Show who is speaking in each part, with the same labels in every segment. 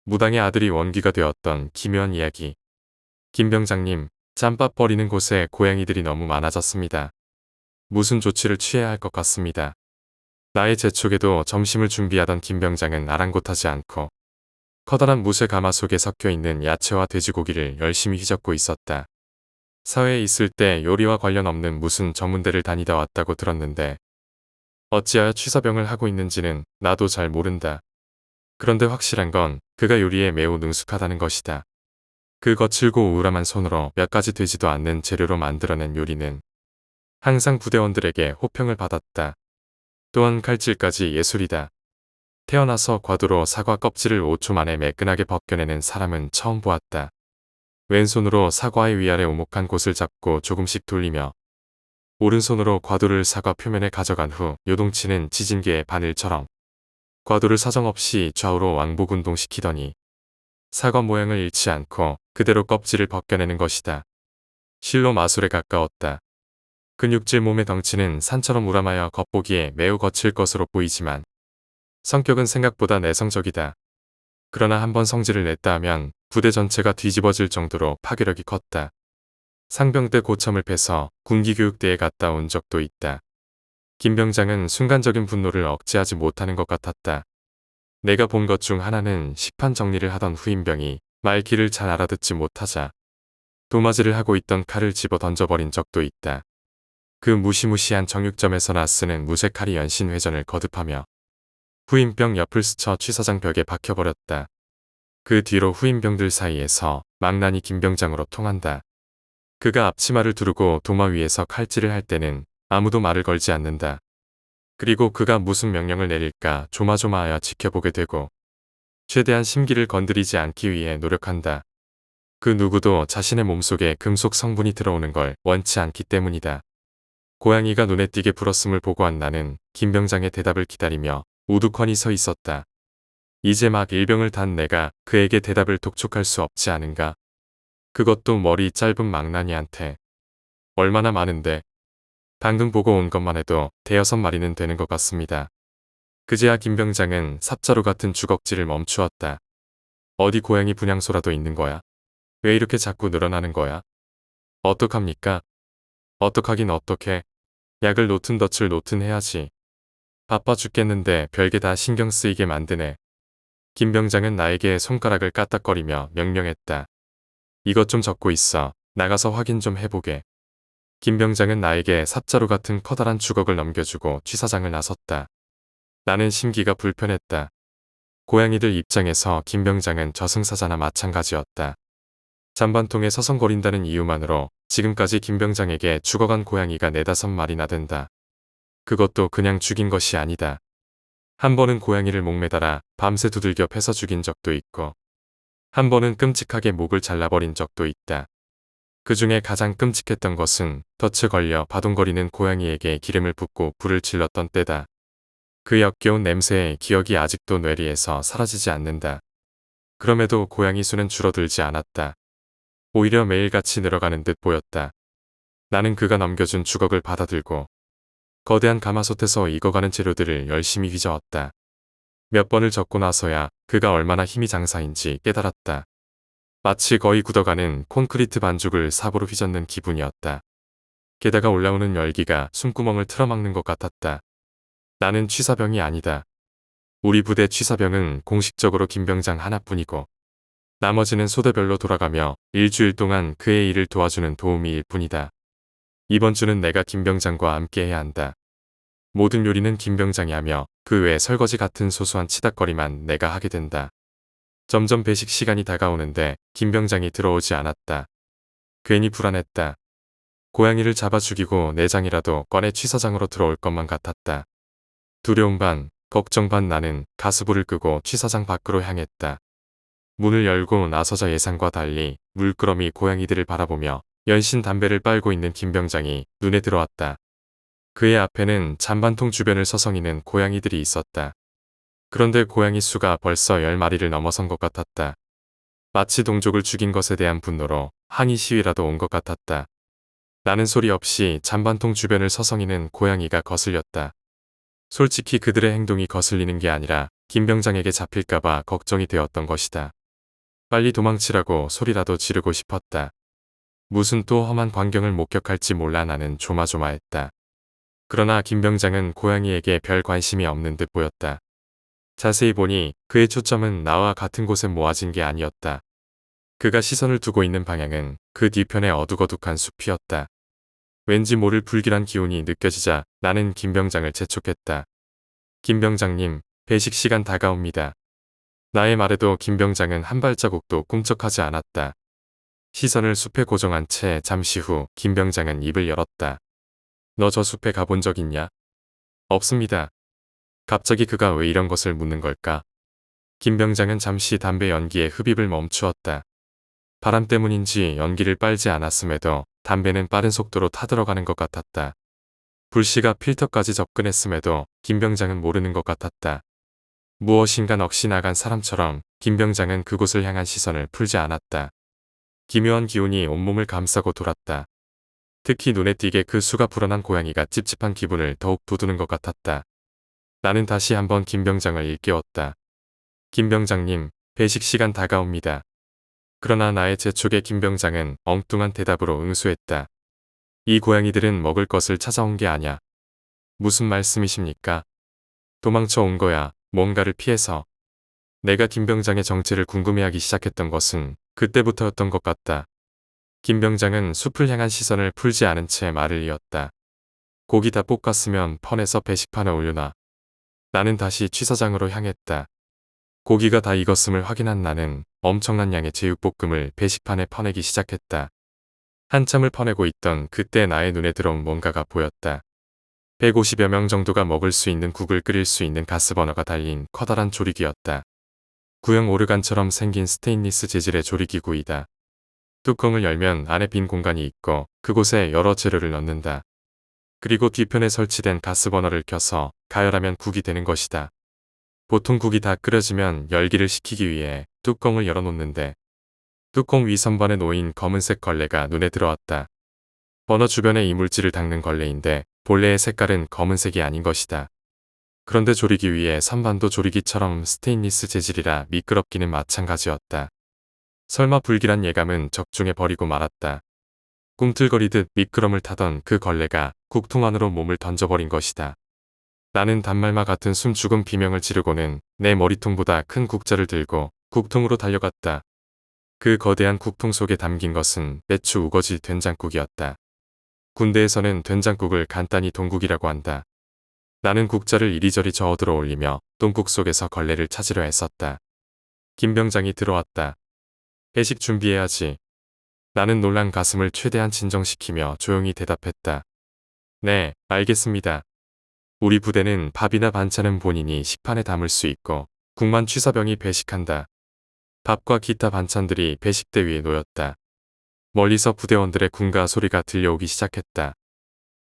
Speaker 1: 무당의 아들이 원귀가 되었던 기묘한 이야기. 김 병장님, 짬밥 버리는 곳에 고양이들이 너무 많아졌습니다. 무슨 조치를 취해야 할 것 같습니다. 나의 재촉에도 점심을 준비하던 김 병장은 아랑곳하지 않고 커다란 무쇠 가마 속에 섞여 있는 야채와 돼지고기를 열심히 휘젓고 있었다. 사회에 있을 때 요리와 관련 없는 무슨 전문대를 다니다 왔다고 들었는데 어찌하여 취사병을 하고 있는지는 나도 잘 모른다. 그런데 확실한 건 그가 요리에 매우 능숙하다는 것이다. 그 거칠고 우람한 손으로 몇 가지 되지도 않는 재료로 만들어낸 요리는 항상 부대원들에게 호평을 받았다. 또한 칼질까지 예술이다. 태어나서 과도로 사과 껍질을 5초 만에 매끈하게 벗겨내는 사람은 처음 보았다. 왼손으로 사과의 위아래 오목한 곳을 잡고 조금씩 돌리며 오른손으로 과도를 사과 표면에 가져간 후 요동치는 지진계의 바늘처럼 과도를 사정없이 좌우로 왕복 운동시키더니 사과 모양을 잃지 않고 그대로 껍질을 벗겨내는 것이다. 실로 마술에 가까웠다. 근육질 몸의 덩치는 산처럼 우람하여 겉보기에 매우 거칠 것으로 보이지만 성격은 생각보다 내성적이다. 그러나 한번 성질을 냈다 하면 부대 전체가 뒤집어질 정도로 파괴력이 컸다. 상병대 고참을 패서 군기교육대에 갔다 온 적도 있다. 김 병장은 순간적인 분노를 억제하지 못하는 것 같았다. 내가 본 것 중 하나는 식판 정리를 하던 후임병이 말귀를 잘 알아듣지 못하자 도마질을 하고 있던 칼을 집어 던져버린 적도 있다. 그 무시무시한 정육점에서나 쓰는 무쇠칼이 연신회전을 거듭하며 후임병 옆을 스쳐 취사장 벽에 박혀버렸다. 그 뒤로 후임병들 사이에서 망나니 김 병장으로 통한다. 그가 앞치마를 두르고 도마 위에서 칼질을 할 때는 아무도 말을 걸지 않는다. 그리고 그가 무슨 명령을 내릴까 조마조마하여 지켜보게 되고 최대한 심기를 건드리지 않기 위해 노력한다. 그 누구도 자신의 몸속에 금속 성분이 들어오는 걸 원치 않기 때문이다. 고양이가 눈에 띄게 불었음을 보고한 나는 김 병장의 대답을 기다리며 우두커니 서 있었다. 이제 막 일병을 단 내가 그에게 대답을 독촉할 수 없지 않은가. 그것도 머리 짧은 망나니한테. 얼마나 많은데. 방금 보고 온 것만 해도 대여섯 마리는 되는 것 같습니다. 그제야 김 병장은 삽자루 같은 주걱질을 멈추었다. 어디 고양이 분향소라도 있는 거야? 왜 이렇게 자꾸 늘어나는 거야? 어떡합니까? 어떡하긴 어떡해. 약을 놓든 덫을 놓든 해야지. 바빠 죽겠는데 별게 다 신경 쓰이게 만드네. 김 병장은 나에게 손가락을 까딱거리며 명령했다. 이것 좀 적고 있어. 나가서 확인 좀 해보게. 김 병장은 나에게 삽자루 같은 커다란 주걱을 넘겨주고 취사장을 나섰다. 나는 심기가 불편했다. 고양이들 입장에서 김 병장은 저승사자나 마찬가지였다. 잔반통에 서성거린다는 이유만으로 지금까지 김 병장에게 죽어간 고양이가 4~5마리나 된다. 그것도 그냥 죽인 것이 아니다. 한 번은 고양이를 목매달아 밤새 두들겨 패서 죽인 적도 있고 한 번은 끔찍하게 목을 잘라버린 적도 있다. 그 중에 가장 끔찍했던 것은 덫에 걸려 바둥거리는 고양이에게 기름을 붓고 불을 질렀던 때다. 그 역겨운 냄새의 기억이 아직도 뇌리에서 사라지지 않는다. 그럼에도 고양이 수는 줄어들지 않았다. 오히려 매일같이 늘어가는 듯 보였다. 나는 그가 넘겨준 주걱을 받아들고 거대한 가마솥에서 익어가는 재료들을 열심히 휘저었다. 몇 번을 젓고 나서야 그가 얼마나 힘이 장사인지 깨달았다. 마치 거의 굳어가는 콘크리트 반죽을 삽으로 휘젓는 기분이었다. 게다가 올라오는 열기가 숨구멍을 틀어막는 것 같았다. 나는 취사병이 아니다. 우리 부대 취사병은 공식적으로 김 병장 하나뿐이고 나머지는 소대별로 돌아가며 일주일 동안 그의 일을 도와주는 도우미일 뿐이다. 이번 주는 내가 김 병장과 함께 해야 한다. 모든 요리는 김 병장이 하며 그 외 설거지 같은 소소한 치닥거리만 내가 하게 된다. 점점 배식 시간이 다가오는데 김 병장이 들어오지 않았다. 괜히 불안했다. 고양이를 잡아 죽이고 내장이라도 꺼내 취사장으로 들어올 것만 같았다. 두려움 반, 걱정 반 나는 가스불을 끄고 취사장 밖으로 향했다. 문을 열고 나서자 예상과 달리 물끄러미 고양이들을 바라보며 연신 담배를 빨고 있는 김 병장이 눈에 들어왔다. 그의 앞에는 잔반통 주변을 서성이는 고양이들이 있었다. 그런데 고양이 수가 벌써 10마리를 넘어선 것 같았다. 마치 동족을 죽인 것에 대한 분노로 항의 시위라도 온 것 같았다. 나는 소리 없이 잔반통 주변을 서성이는 고양이가 거슬렸다. 솔직히 그들의 행동이 거슬리는 게 아니라 김 병장에게 잡힐까봐 걱정이 되었던 것이다. 빨리 도망치라고 소리라도 지르고 싶었다. 무슨 또 험한 광경을 목격할지 몰라 나는 조마조마했다. 그러나 김병장은 고양이에게 별 관심이 없는 듯 보였다. 자세히 보니 그의 초점은 나와 같은 곳에 모아진 게 아니었다. 그가 시선을 두고 있는 방향은 그 뒤편의 어둑어둑한 숲이었다. 왠지 모를 불길한 기운이 느껴지자 나는 김병장을 재촉했다. 김병장님, 배식 시간 다가옵니다. 나의 말에도 김병장은 한 발자국도 꿈쩍하지 않았다. 시선을 숲에 고정한 채 잠시 후 김병장은 입을 열었다. 너 저 숲에 가본 적 있냐? 없습니다. 갑자기 그가 왜 이런 것을 묻는 걸까? 김병장은 잠시 담배 연기에 흡입을 멈추었다. 바람 때문인지 연기를 빨지 않았음에도 담배는 빠른 속도로 타들어가는 것 같았다. 불씨가 필터까지 접근했음에도 김병장은 모르는 것 같았다. 무엇인가 넋이 나간 사람처럼 김병장은 그곳을 향한 시선을 풀지 않았다. 기묘한 기운이 온몸을 감싸고 돌았다. 특히 눈에 띄게 그 수가 불어난 고양이가 찝찝한 기분을 더욱 돋우는 것 같았다. 나는 다시 한번 김병장을 일깨웠다. 김병장님, 배식 시간 다가옵니다. 그러나 나의 재촉에 김병장은 엉뚱한 대답으로 응수했다. 이 고양이들은 먹을 것을 찾아온 게 아냐. 무슨 말씀이십니까? 도망쳐 온 거야, 뭔가를 피해서. 내가 김병장의 정체를 궁금해하기 시작했던 것은 그때부터였던 것 같다. 김병장은 숲을 향한 시선을 풀지 않은 채 말을 이었다. 고기 다 볶았으면 펀에서 배식판에 올려놔. 나는 다시 취사장으로 향했다. 고기가 다 익었음을 확인한 나는 엄청난 양의 제육볶음을 배식판에 퍼내기 시작했다. 한참을 퍼내고 있던 그때 나의 눈에 들어온 뭔가가 보였다. 150여 명 정도가 먹을 수 있는 국을 끓일 수 있는 가스버너가 달린 커다란 조리기였다. 구형 오르간처럼 생긴 스테인리스 재질의 조리기구이다. 뚜껑을 열면 안에 빈 공간이 있고 그곳에 여러 재료를 넣는다. 그리고 뒤편에 설치된 가스버너를 켜서 가열하면 국이 되는 것이다. 보통 국이 다 끓여지면 열기를 식히기 위해 뚜껑을 열어놓는데 뚜껑 위 선반에 놓인 검은색 걸레가 눈에 들어왔다. 버너 주변의 이물질을 닦는 걸레인데 본래의 색깔은 검은색이 아닌 것이다. 그런데 조리기 위에 선반도 조리기처럼 스테인리스 재질이라 미끄럽기는 마찬가지였다. 설마 불길한 예감은 적중해 버리고 말았다. 꿈틀거리듯 미끄럼을 타던 그 걸레가 국통 안으로 몸을 던져버린 것이다. 나는 단말마 같은 숨 죽은 비명을 지르고는 내 머리통보다 큰 국자를 들고 국통으로 달려갔다. 그 거대한 국통 속에 담긴 것은 배추 우거지 된장국이었다. 군대에서는 된장국을 간단히 동국이라고 한다. 나는 국자를 이리저리 저어들어 올리며 똥국 속에서 걸레를 찾으려 했었다. 김병장이 들어왔다. 회식 준비해야지. 나는 놀란 가슴을 최대한 진정시키며 조용히 대답했다. 네, 알겠습니다. 우리 부대는 밥이나 반찬은 본인이 식판에 담을 수 있고 국만 취사병이 배식한다. 밥과 기타 반찬들이 배식대 위에 놓였다. 멀리서 부대원들의 군가 소리가 들려오기 시작했다.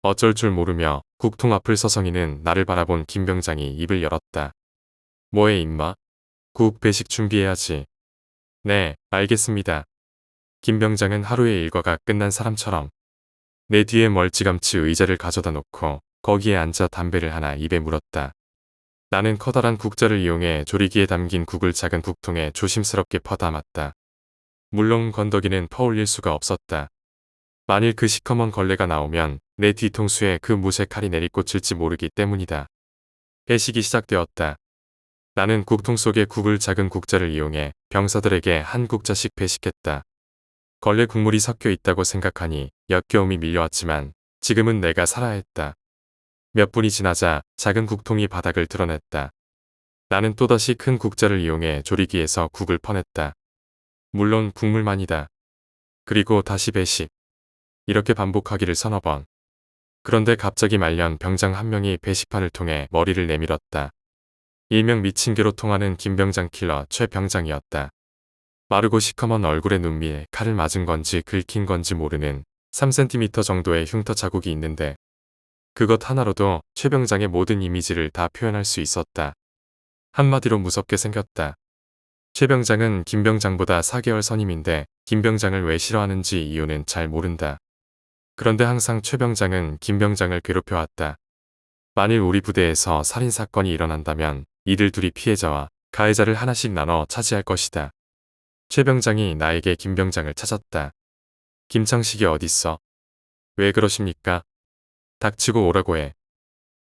Speaker 1: 어쩔 줄 모르며 국통 앞을 서성이는 나를 바라본 김병장이 입을 열었다. 뭐해 임마? 국 배식 준비해야지. 네, 알겠습니다. 김병장은 하루의 일과가 끝난 사람처럼 내 뒤에 멀찌감치 의자를 가져다 놓고 거기에 앉아 담배를 하나 입에 물었다. 나는 커다란 국자를 이용해 조리기에 담긴 국을 작은 국통에 조심스럽게 퍼담았다. 물론 건더기는 퍼올릴 수가 없었다. 만일 그 시커먼 걸레가 나오면 내 뒤통수에 그 무쇠 칼이 내리꽂힐지 모르기 때문이다. 배식이 시작되었다. 나는 국통 속에 국을 작은 국자를 이용해 병사들에게 한 국자씩 배식했다. 걸레 국물이 섞여 있다고 생각하니 역겨움이 밀려왔지만 지금은 내가 살아야 했다. 몇 분이 지나자 작은 국통이 바닥을 드러냈다. 나는 또다시 큰 국자를 이용해 조리기에서 국을 퍼냈다. 물론 국물만이다. 그리고 다시 배식. 이렇게 반복하기를 서너 번. 그런데 갑자기 말년 병장 한 명이 배식판을 통해 머리를 내밀었다. 일명 미친 개로 통하는 김병장 킬러 최 병장이었다. 마르고 시커먼 얼굴에 눈밀 칼을 맞은 건지 긁힌 건지 모르는 3cm 정도의 흉터 자국이 있는데 그것 하나로도 최 병장의 모든 이미지를 다 표현할 수 있었다. 한마디로 무섭게 생겼다. 최 병장은 김 병장보다 4개월 선임인데 김 병장을 왜 싫어하는지 이유는 잘 모른다. 그런데 항상 최 병장은 김 병장을 괴롭혀왔다. 만일 우리 부대에서 살인사건이 일어난다면 이들 둘이 피해자와 가해자를 하나씩 나눠 차지할 것이다. 최 병장이 나에게 김 병장을 찾았다. 김창식이 어딨어? 왜 그러십니까? 닥치고 오라고 해.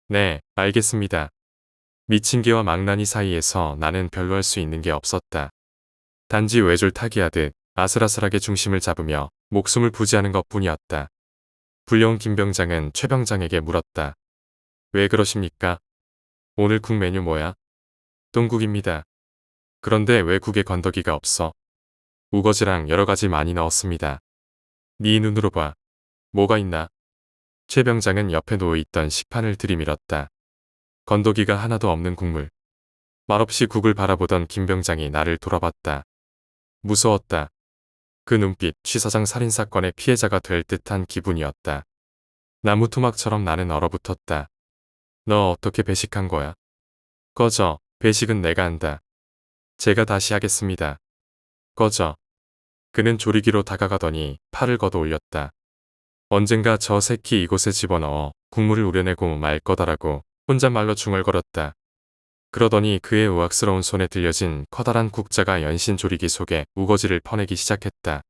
Speaker 1: 네, 알겠습니다. 미친 개와 망나니 사이에서 나는 별로 할 수 있는 게 없었다. 단지 외줄 타기하듯 아슬아슬하게 중심을 잡으며 목숨을 부지하는 것뿐이었다. 불려온 김 병장은 최 병장에게 물었다. 왜 그러십니까? 오늘 국 메뉴 뭐야? 동국입니다. 그런데 왜 국에 건더기가 없어? 우거지랑 여러 가지 많이 넣었습니다. 네 눈으로 봐. 뭐가 있나? 최 병장은 옆에 놓여있던 식판을 들이밀었다. 건더기가 하나도 없는 국물. 말없이 국을 바라보던 김 병장이 나를 돌아봤다. 무서웠다. 그 눈빛 취사장 살인사건의 피해자가 될 듯한 기분이었다. 나무 토막처럼 나는 얼어붙었다. 너 어떻게 배식한 거야? 꺼져. 배식은 내가 한다. 제가 다시 하겠습니다. 꺼져. 그는 조리기로 다가가더니 팔을 걷어 올렸다. 언젠가 저 새끼 이곳에 집어넣어 국물을 우려내고 말 거다라고 혼잣말로 중얼거렸다. 그러더니 그의 우악스러운 손에 들려진 커다란 국자가 연신 조리기 속에 우거지를 퍼내기 시작했다.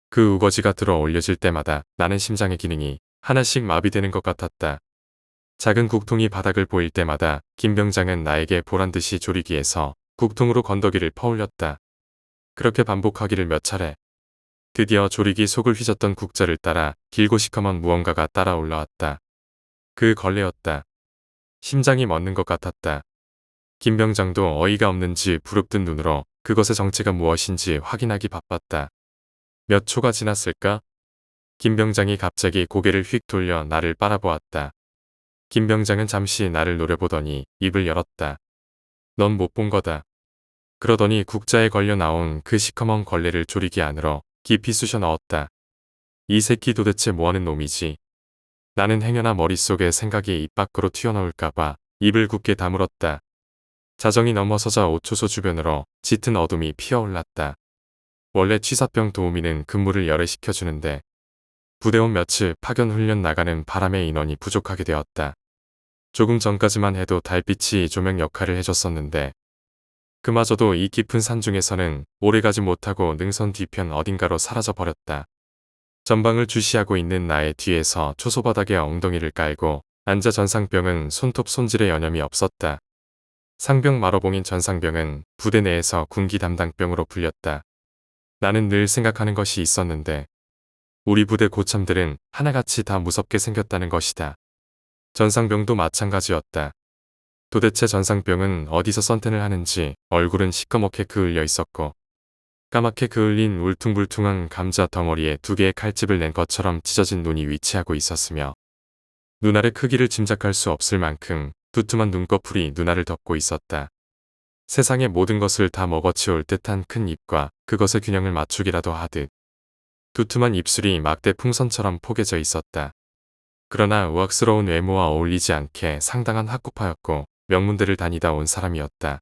Speaker 1: 그 우거지가 들어 올려질 때마다 나는 심장의 기능이 하나씩 마비되는 것 같았다. 작은 국통이 바닥을 보일 때마다 김 병장은 나에게 보란듯이 조리기에서 국통으로 건더기를 퍼올렸다. 그렇게 반복하기를 몇 차례. 드디어 조리기 속을 휘젓던 국자를 따라 길고 시커먼 무언가가 따라 올라왔다. 그 걸레였다. 심장이 멎는 것 같았다. 김 병장도 어이가 없는지 부릅뜬 눈으로 그것의 정체가 무엇인지 확인하기 바빴다. 몇 초가 지났을까? 김 병장이 갑자기 고개를 휙 돌려 나를 바라보았다. 김 병장은 잠시 나를 노려보더니 입을 열었다. 넌 못 본 거다. 그러더니 국자에 걸려 나온 그 시커먼 걸레를 조리기 안으로 깊이 쑤셔 넣었다. 이 새끼 도대체 뭐하는 놈이지? 나는 행여나 머릿속에 생각이 입 밖으로 튀어나올까봐 입을 굳게 다물었다. 자정이 넘어서자 오초소 주변으로 짙은 어둠이 피어올랐다. 원래 취사병 도우미는 근무를 열애시켜주는데 부대원 며칠 파견 훈련 나가는 바람에 인원이 부족하게 되었다. 조금 전까지만 해도 달빛이 조명 역할을 해줬었는데 그마저도 이 깊은 산중에서는 오래가지 못하고 능선 뒤편 어딘가로 사라져버렸다. 전방을 주시하고 있는 나의 뒤에서 초소바닥에 엉덩이를 깔고 앉아 전상병은 손톱 손질에 여념이 없었다. 상병 마로봉인 전상병은 부대 내에서 군기 담당병으로 불렸다. 나는 늘 생각하는 것이 있었는데 우리 부대 고참들은 하나같이 다 무섭게 생겼다는 것이다. 전상병도 마찬가지였다. 도대체 전상병은 어디서 선텐을 하는지 얼굴은 시커멓게 그을려 있었고 까맣게 그을린 울퉁불퉁한 감자 덩어리에 두 개의 칼집을 낸 것처럼 찢어진 눈이 위치하고 있었으며 눈알의 크기를 짐작할 수 없을 만큼 두툼한 눈꺼풀이 눈알을 덮고 있었다. 세상의 모든 것을 다 먹어치울 듯한 큰 입과 그것의 균형을 맞추기라도 하듯 두툼한 입술이 막대 풍선처럼 포개져 있었다. 그러나 우악스러운 외모와 어울리지 않게 상당한 학구파였고 명문대를 다니다 온 사람이었다.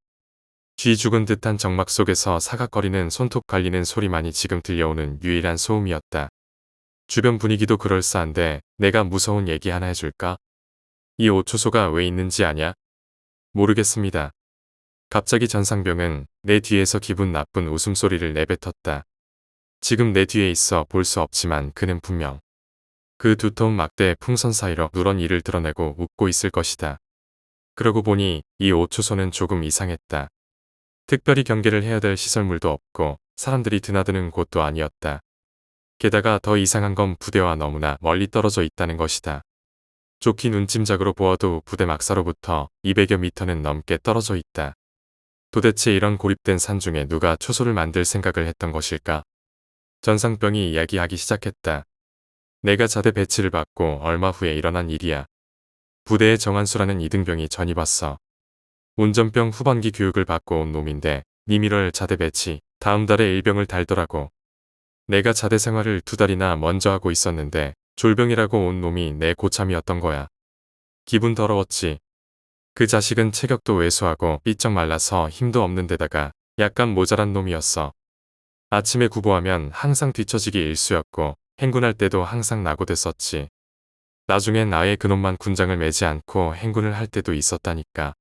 Speaker 1: 쥐 죽은 듯한 정막 속에서 사각거리는 손톱 갈리는 소리만이 지금 들려오는 유일한 소음이었다. 주변 분위기도 그럴싸한데 내가 무서운 얘기 하나 해줄까? 이 오초소가 왜 있는지 아냐? 모르겠습니다. 갑자기 전상병은 내 뒤에서 기분 나쁜 웃음소리를 내뱉었다. 지금 내 뒤에 있어 볼 수 없지만 그는 분명 그 두터운 막대의 풍선 사이로 누런 이를 드러내고 웃고 있을 것이다. 그러고 보니 이 오초소는 조금 이상했다. 특별히 경계를 해야 될 시설물도 없고 사람들이 드나드는 곳도 아니었다. 게다가 더 이상한 건 부대와 너무나 멀리 떨어져 있다는 것이다. 좋게 눈짐작으로 보아도 부대 막사로부터 200여 미터는 넘게 떨어져 있다. 도대체 이런 고립된 산중에 누가 초소를 만들 생각을 했던 것일까? 전상병이 이야기하기 시작했다. 내가 자대 배치를 받고 얼마 후에 일어난 일이야. 부대에 정한수라는 이등병이 전입 왔어. 운전병 후반기 교육을 받고 온 놈인데 니미럴 자대 배치 다음 달에 일병을 달더라고. 내가 자대 생활을 2달이나 먼저 하고 있었는데 졸병이라고 온 놈이 내 고참이었던 거야. 기분 더러웠지. 그 자식은 체격도 왜소하고 삐쩍 말라서 힘도 없는 데다가 약간 모자란 놈이었어. 아침에 구보하면 항상 뒤처지기 일쑤였고 행군할 때도 항상 낙오됐었지. 나중엔 아예 그놈만 군장을 매지 않고 행군을 할 때도 있었다니까.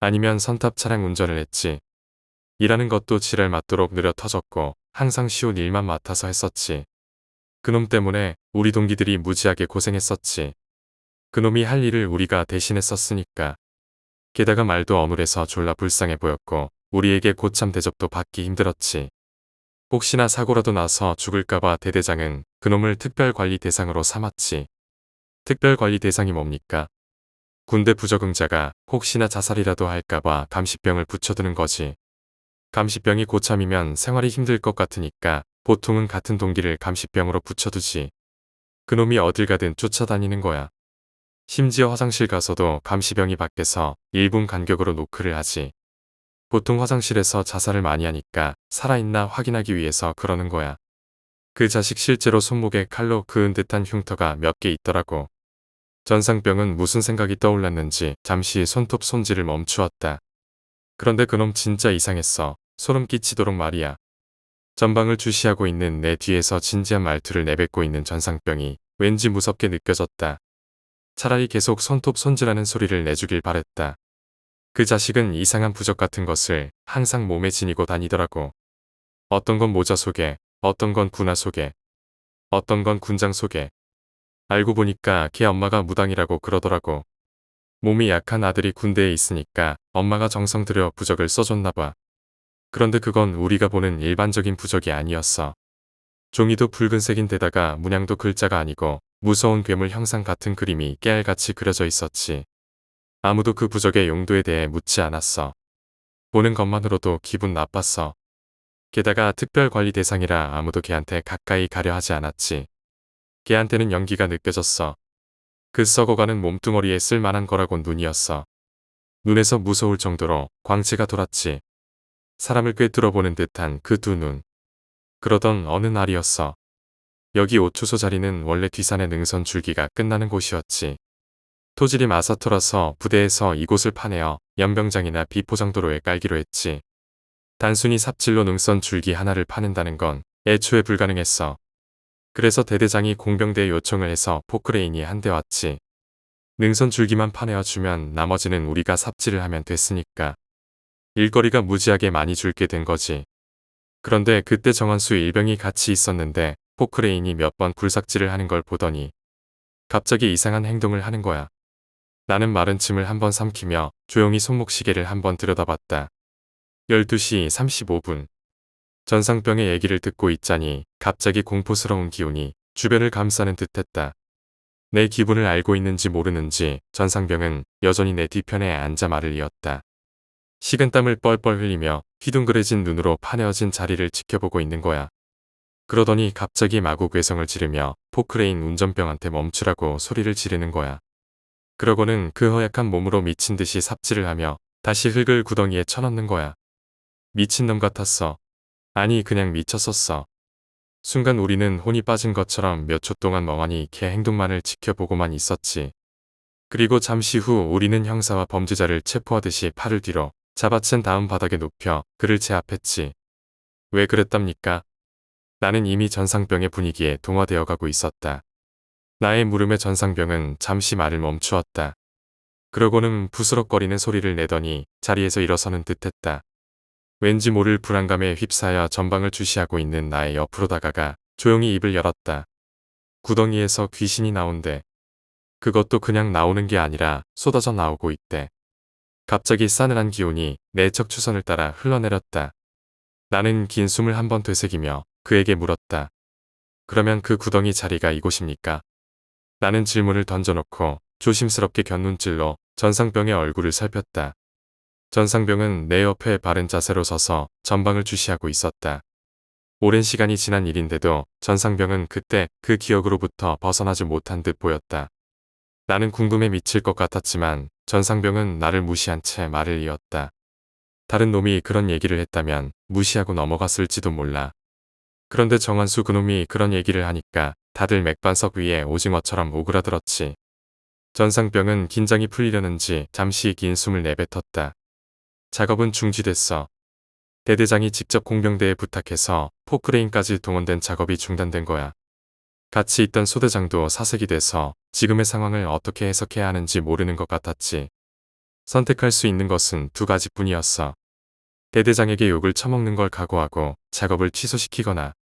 Speaker 1: 아니면 선탑 차량 운전을 했지. 일하는 것도 지랄 맞도록 느려 터졌고 항상 쉬운 일만 맡아서 했었지. 그놈 때문에 우리 동기들이 무지하게 고생했었지. 그놈이 할 일을 우리가 대신했었으니까. 게다가 말도 어눌해서 졸라 불쌍해 보였고 우리에게 고참 대접도 받기 힘들었지. 혹시나 사고라도 나서 죽을까봐 대대장은 그놈을 특별관리 대상으로 삼았지. 특별관리 대상이 뭡니까? 군대 부적응자가 혹시나 자살이라도 할까봐 감시병을 붙여두는 거지. 감시병이 고참이면 생활이 힘들 것 같으니까 보통은 같은 동기를 감시병으로 붙여두지. 그놈이 어딜 가든 쫓아다니는 거야. 심지어 화장실 가서도 감시병이 밖에서 1분 간격으로 노크를 하지. 보통 화장실에서 자살을 많이 하니까 살아있나 확인하기 위해서 그러는 거야. 그 자식 실제로 손목에 칼로 그은 듯한 흉터가 몇 개 있더라고. 전상병은 무슨 생각이 떠올랐는지 잠시 손톱 손질을 멈추었다. 그런데 그놈 진짜 이상했어. 소름 끼치도록 말이야. 전방을 주시하고 있는 내 뒤에서 진지한 말투를 내뱉고 있는 전상병이 왠지 무섭게 느껴졌다. 차라리 계속 손톱 손질하는 소리를 내주길 바랬다. 그 자식은 이상한 부적 같은 것을 항상 몸에 지니고 다니더라고. 어떤 건 모자 속에, 어떤 건 군화 속에, 어떤 건 군장 속에. 알고 보니까 걔 엄마가 무당이라고 그러더라고. 몸이 약한 아들이 군대에 있으니까 엄마가 정성 들여 부적을 써줬나 봐. 그런데 그건 우리가 보는 일반적인 부적이 아니었어. 종이도 붉은색인데다가 문양도 글자가 아니고 무서운 괴물 형상 같은 그림이 깨알같이 그려져 있었지. 아무도 그 부적의 용도에 대해 묻지 않았어. 보는 것만으로도 기분 나빴어. 게다가 특별관리 대상이라 아무도 걔한테 가까이 가려 하지 않았지. 걔한테는 연기가 느껴졌어. 그 썩어가는 몸뚱어리에 쓸만한 거라곤 눈이었어. 눈에서 무서울 정도로 광채가 돌았지. 사람을 꿰뚫어보는 듯한 그 두 눈. 그러던 어느 날이었어. 여기 5초소 자리는 원래 뒤산의 능선 줄기가 끝나는 곳이었지. 토질이 마사토라서 부대에서 이곳을 파내어 연병장이나 비포장도로에 깔기로 했지. 단순히 삽질로 능선 줄기 하나를 파낸다는 건 애초에 불가능했어. 그래서 대대장이 공병대에 요청을 해서 포크레인이 한 대 왔지. 능선 줄기만 파내어주면 나머지는 우리가 삽질을 하면 됐으니까. 일거리가 무지하게 많이 줄게 된 거지. 그런데 그때 정원수 일병이 같이 있었는데 포크레인이 몇 번 굴삭질을 하는 걸 보더니 갑자기 이상한 행동을 하는 거야. 나는 마른 침을 한번 삼키며 조용히 손목시계를 한번 들여다봤다. 12시 35분. 전상병의 얘기를 듣고 있자니 갑자기 공포스러운 기운이 주변을 감싸는 듯했다. 내 기분을 알고 있는지 모르는지 전상병은 여전히 내 뒤편에 앉아 말을 이었다. 식은땀을 뻘뻘 흘리며 휘둥그레진 눈으로 파내어진 자리를 지켜보고 있는 거야. 그러더니 갑자기 마구 괴성을 지르며 포크레인 운전병한테 멈추라고 소리를 지르는 거야. 그러고는 그 허약한 몸으로 미친 듯이 삽질을 하며 다시 흙을 구덩이에 쳐넣는 거야. 미친놈 같았어. 아니 그냥 미쳤었어. 순간 우리는 혼이 빠진 것처럼 몇 초 동안 멍하니 걔 행동만을 지켜보고만 있었지. 그리고 잠시 후 우리는 형사와 범죄자를 체포하듯이 팔을 뒤로 잡아챈 다음 바닥에 눕혀 그를 제압했지. 왜 그랬답니까? 나는 이미 전상병의 분위기에 동화되어 가고 있었다. 나의 물음에 전상병은 잠시 말을 멈추었다. 그러고는 부스럭거리는 소리를 내더니 자리에서 일어서는 듯했다. 왠지 모를 불안감에 휩싸여 전방을 주시하고 있는 나의 옆으로 다가가 조용히 입을 열었다. 구덩이에서 귀신이 나온대. 그것도 그냥 나오는 게 아니라 쏟아져 나오고 있대. 갑자기 싸늘한 기운이 내 척추선을 따라 흘러내렸다. 나는 긴 숨을 한번 되새기며 그에게 물었다. 그러면 그 구덩이 자리가 이곳입니까? 나는 질문을 던져놓고 조심스럽게 곁눈질로 전상병의 얼굴을 살폈다. 전상병은 내 옆에 바른 자세로 서서 전방을 주시하고 있었다. 오랜 시간이 지난 일인데도 전상병은 그때 그 기억으로부터 벗어나지 못한 듯 보였다. 나는 궁금해 미칠 것 같았지만 전상병은 나를 무시한 채 말을 이었다. 다른 놈이 그런 얘기를 했다면 무시하고 넘어갔을지도 몰라. 그런데 정한수 그놈이 그런 얘기를 하니까 다들 맥반석 위에 오징어처럼 오그라들었지. 전상병은 긴장이 풀리려는지 잠시 긴 숨을 내뱉었다. 작업은 중지됐어. 대대장이 직접 공병대에 부탁해서 포크레인까지 동원된 작업이 중단된 거야. 같이 있던 소대장도 사색이 돼서 지금의 상황을 어떻게 해석해야 하는지 모르는 것 같았지. 선택할 수 있는 것은 두 가지뿐이었어. 대대장에게 욕을 처먹는 걸 각오하고 작업을 취소시키거나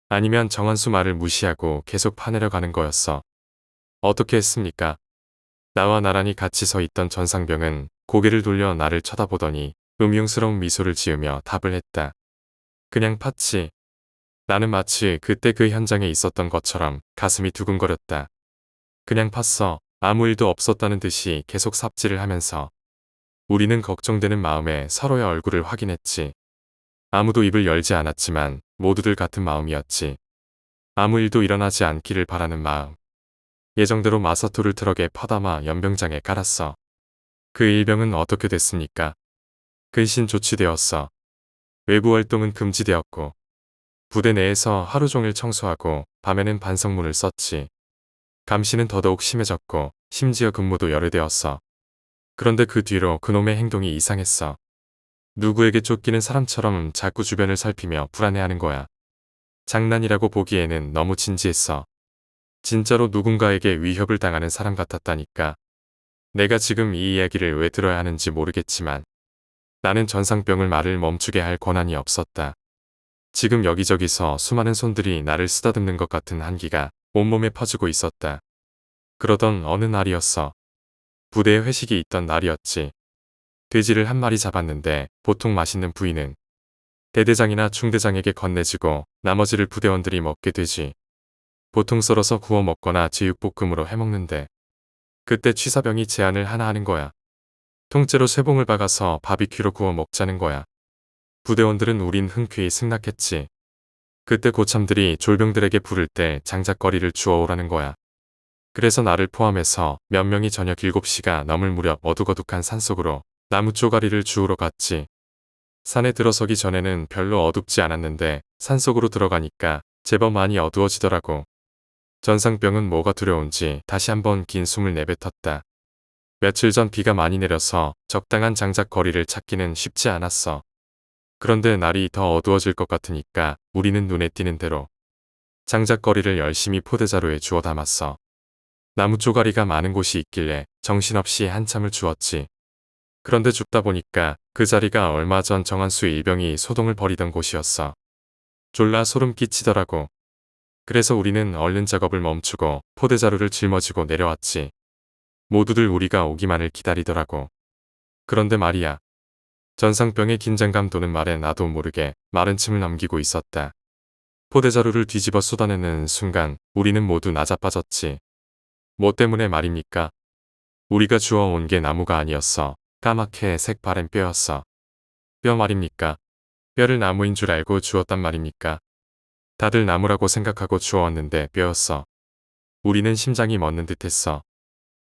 Speaker 1: 아니면 정한수 말을 무시하고 계속 파내려 가는 거였어. 어떻게 했습니까? 나와 나란히 같이 서 있던 전상병은 고개를 돌려 나를 쳐다보더니 음흉스러운 미소를 지으며 답을 했다. 그냥 팠지. 나는 마치 그때 그 현장에 있었던 것처럼 가슴이 두근거렸다. 그냥 팠어. 아무 일도 없었다는 듯이 계속 삽질을 하면서 우리는 걱정되는 마음에 서로의 얼굴을 확인했지. 아무도 입을 열지 않았지만 모두들 같은 마음이었지. 아무 일도 일어나지 않기를 바라는 마음. 예정대로 마사토를 트럭에 퍼담아 연병장에 깔았어. 그 일병은 어떻게 됐습니까? 근신 조치되었어. 외부 활동은 금지되었고 부대 내에서 하루 종일 청소하고 밤에는 반성문을 썼지. 감시는 더더욱 심해졌고 심지어 근무도 열흘되었어. 그런데 그 뒤로 그놈의 행동이 이상했어. 누구에게 쫓기는 사람처럼 자꾸 주변을 살피며 불안해하는 거야. 장난이라고 보기에는 너무 진지했어. 진짜로 누군가에게 위협을 당하는 사람 같았다니까. 내가 지금 이 이야기를 왜 들어야 하는지 모르겠지만 나는 전상병을 말을 멈추게 할 권한이 없었다. 지금 여기저기서 수많은 손들이 나를 쓰다듬는 것 같은 한기가 온몸에 퍼지고 있었다. 그러던 어느 날이었어. 부대에 회식이 있던 날이었지. 돼지를 한 마리 잡았는데 보통 맛있는 부위는 대대장이나 중대장에게 건네지고 나머지를 부대원들이 먹게 되지. 보통 썰어서 구워 먹거나 제육볶음으로 해먹는데 그때 취사병이 제안을 하나 하는 거야. 통째로 쇠봉을 박아서 바비큐로 구워 먹자는 거야. 부대원들은 우린 흔쾌히 승낙했지. 그때 고참들이 졸병들에게 부를 때 장작거리를 주워오라는 거야. 그래서 나를 포함해서 몇 명이 저녁 7시가 넘을 무렵 어둑어둑한 산속으로 나무 쪼가리를 주우러 갔지. 산에 들어서기 전에는 별로 어둡지 않았는데 산속으로 들어가니까 제법 많이 어두워지더라고. 전상병은 뭐가 두려운지 다시 한번 긴 숨을 내뱉었다. 며칠 전 비가 많이 내려서 적당한 장작거리를 찾기는 쉽지 않았어. 그런데 날이 더 어두워질 것 같으니까 우리는 눈에 띄는 대로 장작거리를 열심히 포대자루에 주워 담았어. 나무 쪼가리가 많은 곳이 있길래 정신없이 한참을 주웠지. 그런데 줍다 보니까 그 자리가 얼마 전 정한수 일병이 소동을 벌이던 곳이었어. 졸라 소름 끼치더라고. 그래서 우리는 얼른 작업을 멈추고 포대자루를 짊어지고 내려왔지. 모두들 우리가 오기만을 기다리더라고. 그런데 말이야. 전상병의 긴장감 도는 말에 나도 모르게 마른 침을 넘기고 있었다. 포대자루를 뒤집어 쏟아내는 순간 우리는 모두 나자빠졌지. 뭐 때문에 말입니까? 우리가 주워온 게 나무가 아니었어. 까맣게 색바랜 뼈였어. 뼈 말입니까? 뼈를 나무인 줄 알고 주웠단 말입니까? 다들 나무라고 생각하고 주워왔는데 뼈였어. 우리는 심장이 멎는 듯했어.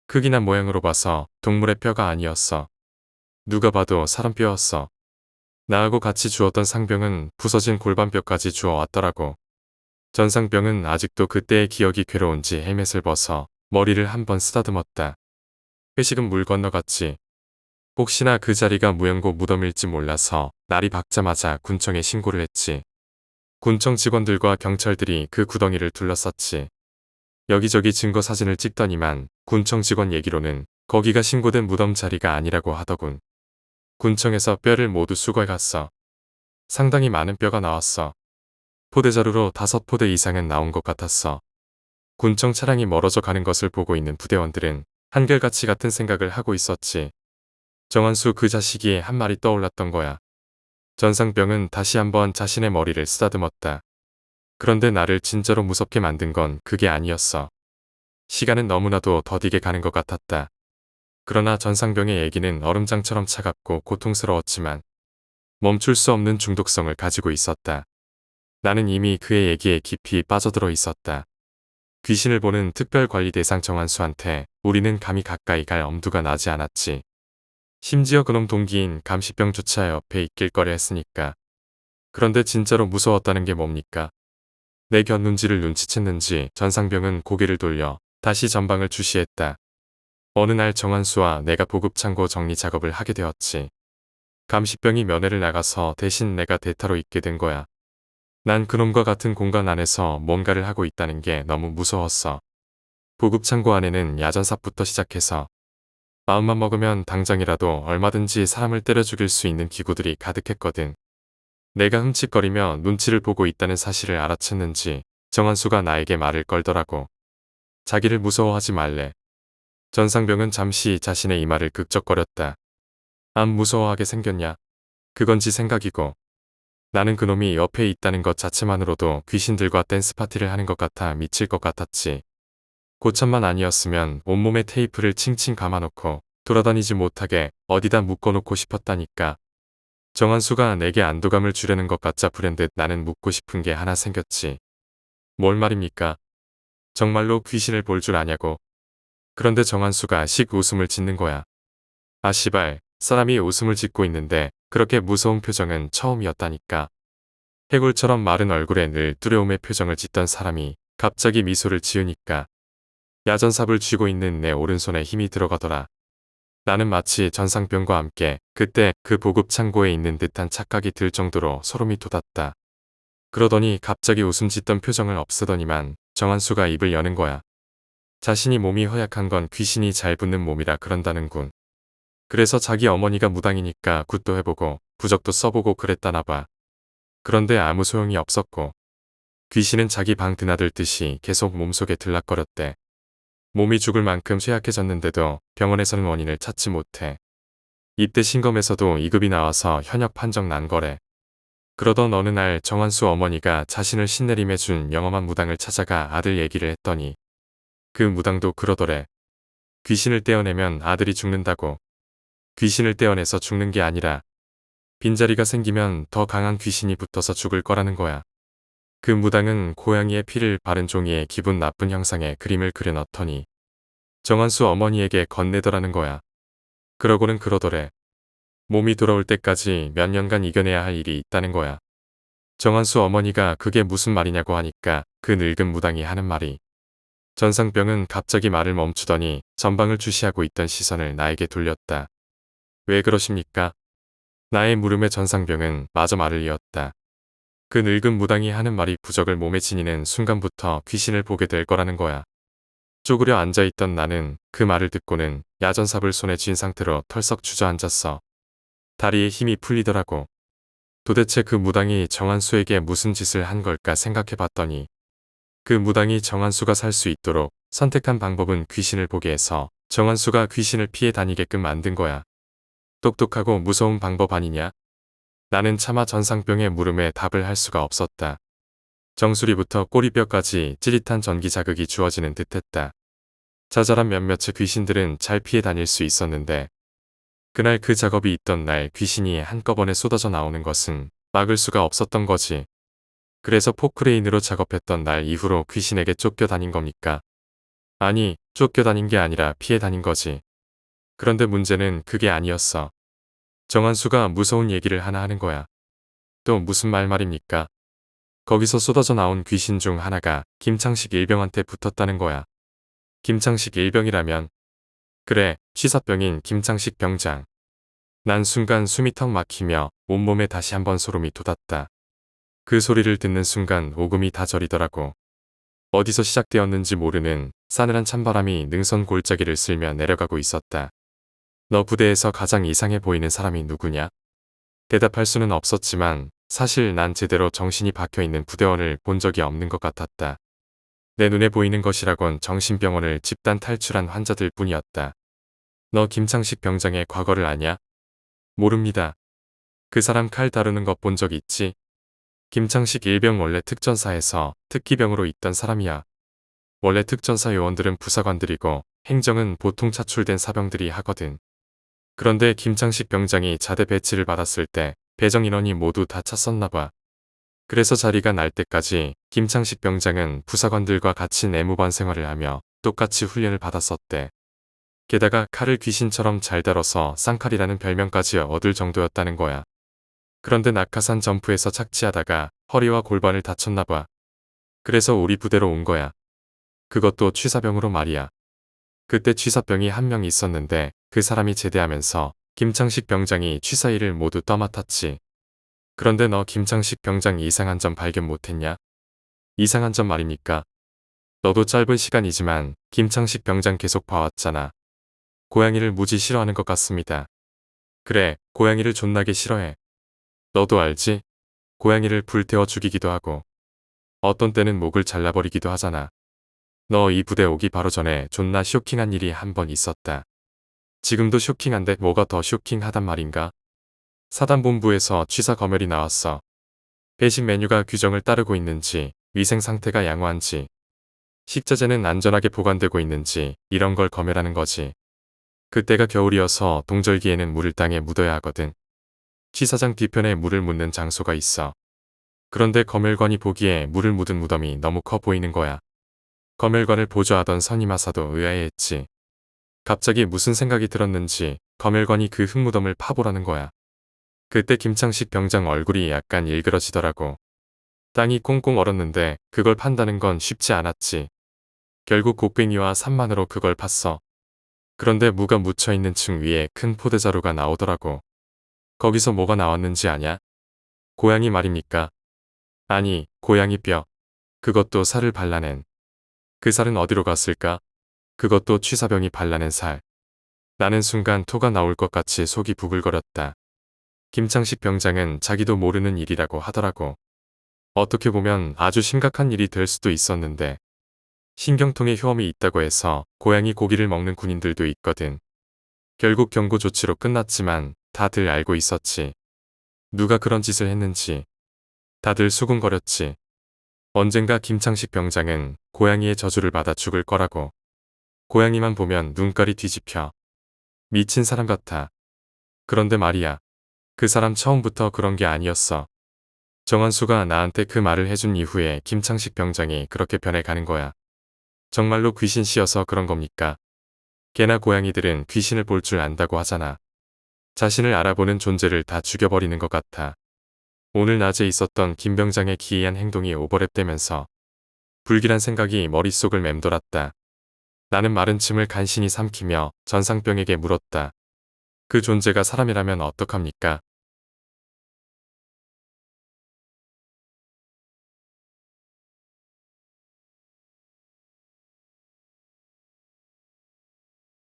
Speaker 1: 크기나 모양으로 봐서 동물의 뼈가 아니었어. 누가 봐도 사람 뼈였어. 나하고 같이 주웠던 상병은 부서진 골반뼈까지 주워왔더라고. 전상병은 아직도 그때의 기억이 괴로운지 헬멧을 벗어 머리를 한번 쓰다듬었다. 회식은 물 건너갔지. 혹시나 그 자리가 무연고 무덤일지 몰라서 날이 밝자마자 군청에 신고를 했지. 군청 직원들과 경찰들이 그 구덩이를 둘러쌌지. 여기저기 증거 사진을 찍더니만 군청 직원 얘기로는 거기가 신고된 무덤 자리가 아니라고 하더군. 군청에서 뼈를 모두 수거해 갔어. 상당히 많은 뼈가 나왔어. 포대자루로 5포대 이상은 나온 것 같았어. 군청 차량이 멀어져 가는 것을 보고 있는 부대원들은 한결같이 같은 생각을 하고 있었지. 정한수 그 자식이 한 말이 떠올랐던 거야. 전상병은 다시 한번 자신의 머리를 쓰다듬었다. 그런데 나를 진짜로 무섭게 만든 건 그게 아니었어. 시간은 너무나도 더디게 가는 것 같았다. 그러나 전상병의 얘기는 얼음장처럼 차갑고 고통스러웠지만 멈출 수 없는 중독성을 가지고 있었다. 나는 이미 그의 얘기에 깊이 빠져들어 있었다. 귀신을 보는 특별관리 대상 정한수한테 우리는 감히 가까이 갈 엄두가 나지 않았지. 심지어 그놈 동기인 감시병조차 옆에 있길 꺼려 했으니까. 그런데 진짜로 무서웠다는 게 뭡니까? 내 곁눈질을 눈치챘는지 전상병은 고개를 돌려 다시 전방을 주시했다. 어느 날 정한수와 내가 보급창고 정리 작업을 하게 되었지. 감시병이 면회를 나가서 대신 내가 대타로 있게 된 거야. 난 그놈과 같은 공간 안에서 뭔가를 하고 있다는 게 너무 무서웠어. 보급창고 안에는 야전삽부터 시작해서 마음만 먹으면 당장이라도 얼마든지 사람을 때려 죽일 수 있는 기구들이 가득했거든. 내가 흠칫거리며 눈치를 보고 있다는 사실을 알아챘는지 정한수가 나에게 말을 걸더라고. 자기를 무서워하지 말래. 전상병은 잠시 자신의 이마를 극적거렸다. 안 무서워하게 생겼냐? 그건 지 생각이고. 나는 그놈이 옆에 있다는 것 자체만으로도 귀신들과 댄스 파티를 하는 것 같아 미칠 것 같았지. 고참만 아니었으면 온몸에 테이프를 칭칭 감아놓고 돌아다니지 못하게 어디다 묶어놓고 싶었다니까. 정한수가 내게 안도감을 주려는 것 같자 불현듯 나는 묻고 싶은 게 하나 생겼지. 뭘 말입니까? 정말로 귀신을 볼 줄 아냐고. 그런데 정한수가 식 웃음을 짓는 거야. 아 씨발, 사람이 웃음을 짓고 있는데 그렇게 무서운 표정은 처음이었다니까. 해골처럼 마른 얼굴에 늘 두려움의 표정을 짓던 사람이 갑자기 미소를 지으니까 야전삽을 쥐고 있는 내 오른손에 힘이 들어가더라. 나는 마치 전상병과 함께 그때 그 보급 창고에 있는 듯한 착각이 들 정도로 소름이 돋았다. 그러더니 갑자기 웃음 짓던 표정을 없애더니만 정한수가 입을 여는 거야. 자신이 몸이 허약한 건 귀신이 잘 붙는 몸이라 그런다는군. 그래서 자기 어머니가 무당이니까 굿도 해보고 부적도 써보고 그랬다나 봐. 그런데 아무 소용이 없었고 귀신은 자기 방 드나들듯이 계속 몸속에 들락거렸대. 몸이 죽을 만큼 쇠약해졌는데도 병원에서는 원인을 찾지 못해. 이때 신검에서도 2급이 나와서 현역 판정 난 거래. 그러던 어느 날 정한수 어머니가 자신을 신내림해준 영험한 무당을 찾아가 아들 얘기를 했더니 그 무당도 그러더래. 귀신을 떼어내면 아들이 죽는다고. 귀신을 떼어내서 죽는 게 아니라 빈자리가 생기면 더 강한 귀신이 붙어서 죽을 거라는 거야. 그 무당은 고양이의 피를 바른 종이에 기분 나쁜 형상의 그림을 그려넣더니 정한수 어머니에게 건네더라는 거야. 그러고는 그러더래. 몸이 돌아올 때까지 몇 년간 이겨내야 할 일이 있다는 거야. 정한수 어머니가 그게 무슨 말이냐고 하니까 그 늙은 무당이 하는 말이 전상병은 갑자기 말을 멈추더니 전방을 주시하고 있던 시선을 나에게 돌렸다. 왜 그러십니까? 나의 물음에 전상병은 마저 말을 이었다. 그 늙은 무당이 하는 말이 부적을 몸에 지니는 순간부터 귀신을 보게 될 거라는 거야. 쪼그려 앉아있던 나는 그 말을 듣고는 야전삽을 손에 쥔 상태로 털썩 주저앉았어. 다리에 힘이 풀리더라고. 도대체 그 무당이 정한수에게 무슨 짓을 한 걸까 생각해봤더니 그 무당이 정한수가 살 수 있도록 선택한 방법은 귀신을 보게 해서 정한수가 귀신을 피해 다니게끔 만든 거야. 똑똑하고 무서운 방법 아니냐? 나는 차마 전상병의 물음에 답을 할 수가 없었다. 정수리부터 꼬리뼈까지 찌릿한 전기 자극이 주어지는 듯했다. 자잘한 몇몇의 귀신들은 잘 피해 다닐 수 있었는데 그날 그 작업이 있던 날 귀신이 한꺼번에 쏟아져 나오는 것은 막을 수가 없었던 거지. 그래서 포크레인으로 작업했던 날 이후로 귀신에게 쫓겨다닌 겁니까? 아니, 쫓겨다닌 게 아니라 피해 다닌 거지. 그런데 문제는 그게 아니었어. 정한수가 무서운 얘기를 하나 하는 거야. 또 무슨 말입니까? 거기서 쏟아져 나온 귀신 중 하나가 김창식 일병한테 붙었다는 거야. 김창식 일병이라면? 그래, 취사병인 김창식 병장. 난 순간 숨이 턱 막히며 온몸에 다시 한번 소름이 돋았다. 그 소리를 듣는 순간 오금이 다 저리더라고. 어디서 시작되었는지 모르는 싸늘한 찬바람이 능선 골짜기를 쓸며 내려가고 있었다. 너 부대에서 가장 이상해 보이는 사람이 누구냐? 대답할 수는 없었지만 사실 난 제대로 정신이 박혀있는 부대원을 본 적이 없는 것 같았다. 내 눈에 보이는 것이라곤 정신병원을 집단 탈출한 환자들 뿐이었다. 너 김창식 병장의 과거를 아냐? 모릅니다. 그 사람 칼 다루는 것 본 적 있지? 김창식 일병 원래 특전사에서 특기병으로 있던 사람이야. 원래 특전사 요원들은 부사관들이고 행정은 보통 차출된 사병들이 하거든. 그런데 김창식 병장이 자대 배치를 받았을 때 배정 인원이 모두 다 찼었나 봐. 그래서 자리가 날 때까지 김창식 병장은 부사관들과 같이 내무반 생활을 하며 똑같이 훈련을 받았었대. 게다가 칼을 귀신처럼 잘 다뤄서 쌍칼이라는 별명까지 얻을 정도였다는 거야. 그런데 낙하산 점프에서 착지하다가 허리와 골반을 다쳤나 봐. 그래서 우리 부대로 온 거야. 그것도 취사병으로 말이야. 그때 취사병이 한 명 있었는데 그 사람이 제대하면서 김창식 병장이 취사 일을 모두 떠맡았지. 그런데 너 김창식 병장 이상한 점 발견 못했냐? 이상한 점 말입니까? 너도 짧은 시간이지만 김창식 병장 계속 봐왔잖아. 고양이를 무지 싫어하는 것 같습니다. 그래, 고양이를 존나게 싫어해. 너도 알지? 고양이를 불태워 죽이기도 하고 어떤 때는 목을 잘라버리기도 하잖아. 너 이 부대 오기 바로 전에 존나 쇼킹한 일이 한 번 있었다. 지금도 쇼킹한데 뭐가 더 쇼킹하단 말인가? 사단본부에서 취사 검열이 나왔어. 배식 메뉴가 규정을 따르고 있는지, 위생 상태가 양호한지, 식자재는 안전하게 보관되고 있는지 이런 걸 검열하는 거지. 그때가 겨울이어서 동절기에는 물을 땅에 묻어야 하거든. 취사장 뒤편에 물을 묻는 장소가 있어. 그런데 검열관이 보기에 물을 묻은 무덤이 너무 커 보이는 거야. 검열관을 보조하던 선임하사도 의아해했지. 갑자기 무슨 생각이 들었는지 검열관이 그 흙무덤을 파보라는 거야. 그때 김창식 병장 얼굴이 약간 일그러지더라고. 땅이 꽁꽁 얼었는데 그걸 판다는 건 쉽지 않았지. 결국 곡괭이와 산만으로 그걸 팠어. 그런데 무가 묻혀있는 층 위에 큰 포대자루가 나오더라고. 거기서 뭐가 나왔는지 아냐? 고양이 말입니까? 아니, 고양이 뼈. 그것도 살을 발라낸. 그 살은 어디로 갔을까? 그것도 취사병이 발라낸 살. 나는 순간 토가 나올 것 같이 속이 부글거렸다. 김창식 병장은 자기도 모르는 일이라고 하더라고. 어떻게 보면 아주 심각한 일이 될 수도 있었는데 신경통에 효험이 있다고 해서 고양이 고기를 먹는 군인들도 있거든. 결국 경고 조치로 끝났지만 다들 알고 있었지. 누가 그런 짓을 했는지. 다들 수군거렸지. 언젠가 김창식 병장은 고양이의 저주를 받아 죽을 거라고. 고양이만 보면 눈깔이 뒤집혀. 미친 사람 같아. 그런데 말이야. 그 사람 처음부터 그런 게 아니었어. 정한수가 나한테 그 말을 해준 이후에 김창식 병장이 그렇게 변해가는 거야. 정말로 귀신 씌어서 그런 겁니까? 개나 고양이들은 귀신을 볼 줄 안다고 하잖아. 자신을 알아보는 존재를 다 죽여버리는 것 같아. 오늘 낮에 있었던 김 병장의 기이한 행동이 오버랩되면서 불길한 생각이 머릿속을 맴돌았다. 나는 마른 침을 간신히 삼키며 전상병에게 물었다. 그 존재가 사람이라면 어떡합니까?